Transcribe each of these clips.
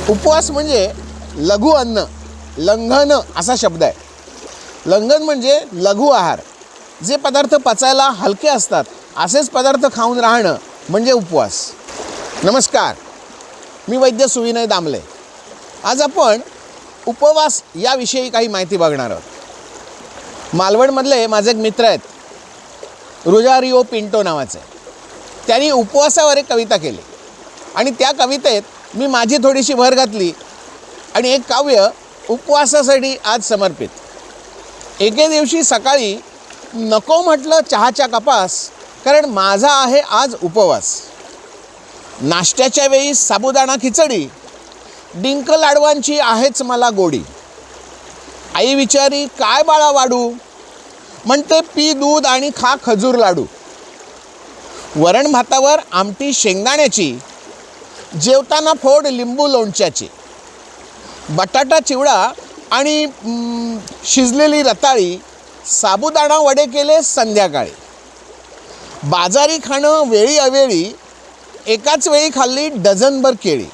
उपवास म्हणजे लघु अन्न, लंघन असा शब्द आहे. लंघन म्हणजे लघु आहार. जे पदार्थ पचायला हलके असतात असेच पदार्थ खाऊन राहणं म्हणजे उपवास. नमस्कार, मी वैद्यसुविनय दामले. आज आपण उपवास याविषयी काही माहिती बघणार आहोत. मालवणमधले माझे एक मित्र आहेत, रोजारिओ पिंटो नावाचे. त्यांनी उपवासावर एक कविता केली आणि त्या कवितेत मी माझी थोडीशी भर घातली आणि एक काव्य उपवासासाठी आज समर्पित. एके दिवशी सकाळी नको म्हटलं चहाच्या कपास, कारण माझा आहे आज उपवास. नाश्त्याच्या वेळी साबुदाणा खिचडी, डिंक लाडवांची आहेच मला गोडी. आई विचारी काय बाळा वाढू, म्हणते पी दूध आणि खा खजूर लाडू. वरण भातावर आमटी शेंगदाण्याची, जेवताना फोड लिंबू लोणच्याची. बटाटा चिवडा आणि शिजलेली रताळी, साबुदाणा वडे केले संध्याकाळी. बाजारी खाणं वेळी अवेळी, एकाच वेळी खाल्ली डझनभर केळी.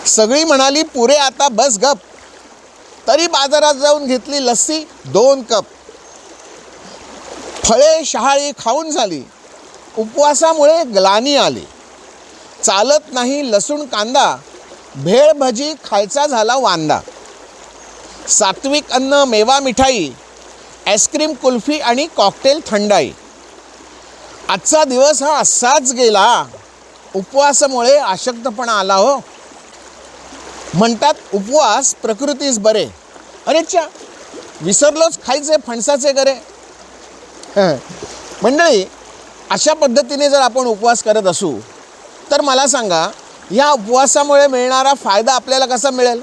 सगळी म्हणाली पुरे आता बस गप, तरी बाजारात जाऊन घेतली लस्सी 2 कप. फळे शहाळी खाऊन झाली, उपवासामुळे ग्लानी आली. चालत नाही लसूण कांदा, भेळ भजी खायचा झाला वांदा. सात्विक अन्न मेवा मिठाई, आईस्क्रीम कुल्फी आणि कॉकटेल थंडाई. आजचा दिवस हा असाच गेला, उपवासामुळे अशक्तपणा आला हो. म्हणतात उपवास प्रकृतीस बरे. अरे च्या, विसरलोच खायचे फणसाचे गरे. मंडळी, अशा पद्धतीने जर आपण उपवास करत असू तर मला सांगा, ह्या उपवासामुळे मिळणारा फायदा आपल्याला कसा मिळेल?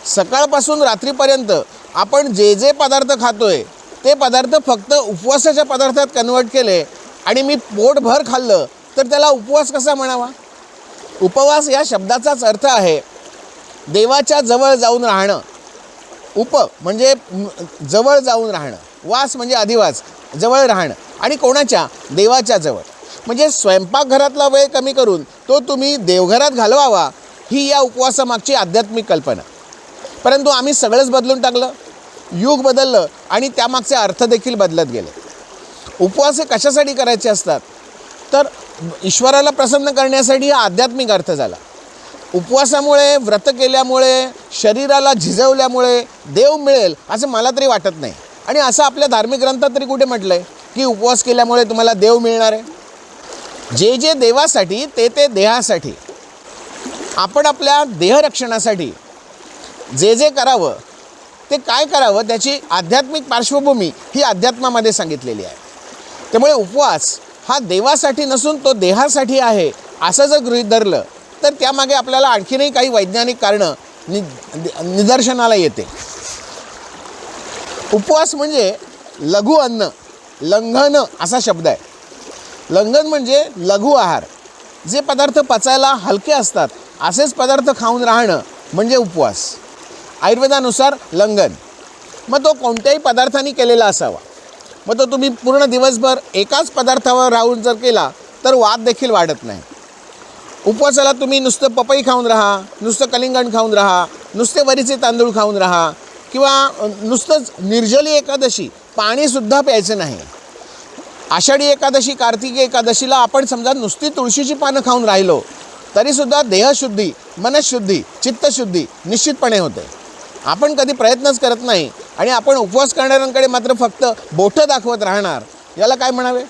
सकाळपासून रात्रीपर्यंत आपण जे जे पदार्थ खातोय ते पदार्थ फक्त उपवासाच्या पदार्थात कन्वर्ट केले आणि मी पोटभर खाल्लं तर त्याला उपवास कसा म्हणावा? उपवास या शब्दाचाच अर्थ आहे देवाच्या जवळ जाऊन राहणं. उप म्हणजे जवळ जाऊन राहणं, वास म्हणजे अधिवास, जवळ राहणं. आणि कोणाच्या? देवाच्या जवळ. म्हणजे स्वयंपाकघरातला वेळ कमी करून तो तुम्ही देवघरात घालवावा, ही या उपवासामागची आध्यात्मिक कल्पना. परंतु आम्ही सगळंच बदलून टाकलं, युग बदललं आणि त्यामागचे अर्थ देखील बदलत गेले. उपवास हे कशासाठी करायचे असतात? तर ईश्वराला प्रसन्न करण्यासाठी हा आध्यात्मिक अर्थ झाला. उपवासामुळे, व्रत केल्यामुळे, शरीराला झिजवल्यामुळे देव मिळेल असं मला तरी वाटत नाही. आणि असं आपल्या धार्मिक ग्रंथात तरी कुठे म्हटलं आहे की उपवास केल्यामुळे तुम्हाला देव मिळणार आहे? जे जे देवासाठी ते ते देहासाठी. आपण आपल्या देहरक्षणासाठी जे जे करावं ते काय करावं त्याची आध्यात्मिक पार्श्वभूमी ही अध्यात्मामध्ये सांगितलेली आहे. त्यामुळे उपवास हा देवासाठी नसून तो देहासाठी आहे असं जर गृहीत धरलं तर त्यामागे आपल्याला आणखीनही काही वैज्ञानिक कारणं निदर्शनाला येते. उपवास म्हणजे लघु अन्न, लंघन असा शब्द आहे. लंघन म्हणजे लघु आहार. जे पदार्थ पचायला हलके असतात असेच पदार्थ खाऊन राहणं म्हणजे उपवास. आयुर्वेदानुसार लंघन मग तो कोणत्याही पदार्थांनी केलेला असावा. मग तो तुम्ही पूर्ण दिवसभर एकाच पदार्थावर राहून जर केला तर वाद देखील वाढत नाही. उपवासाला तुम्ही नुसतं पपई खाऊन राहा, नुसतं कलिंगण खाऊन राहा, नुसते वरीचे तांदूळ खाऊन राहा, किंवा नुसतंच निर्जली एकादशी, पाणीसुद्धा प्यायचं नाही. आषाढी एकादशी, कार्तिकी एकादशीला आपण समजा नुसती तुळशीची पानं खाऊन राहिलो तरीसुद्धा देहशुद्धी, मनशुद्धी, चित्तशुद्धी निश्चितपणे होते. आपण कधी प्रयत्नच करत नाही आणि आपण उपवास करणाऱ्यांकडे मात्र फक्त बोटं दाखवत राहणार. याला काय म्हणावे?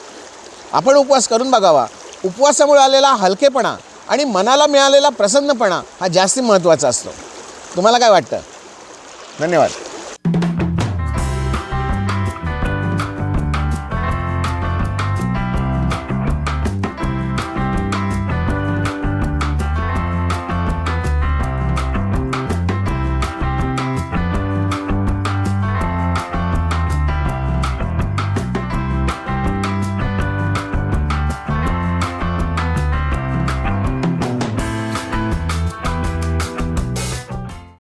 आपण उपवास करून बघावा. उपवासामुळे आलेला हलकेपणा आणि मनाला मिळालेला प्रसन्नपणा हा जास्ती महत्त्वाचा असतो. तुम्हाला काय वाटतं? धन्यवाद.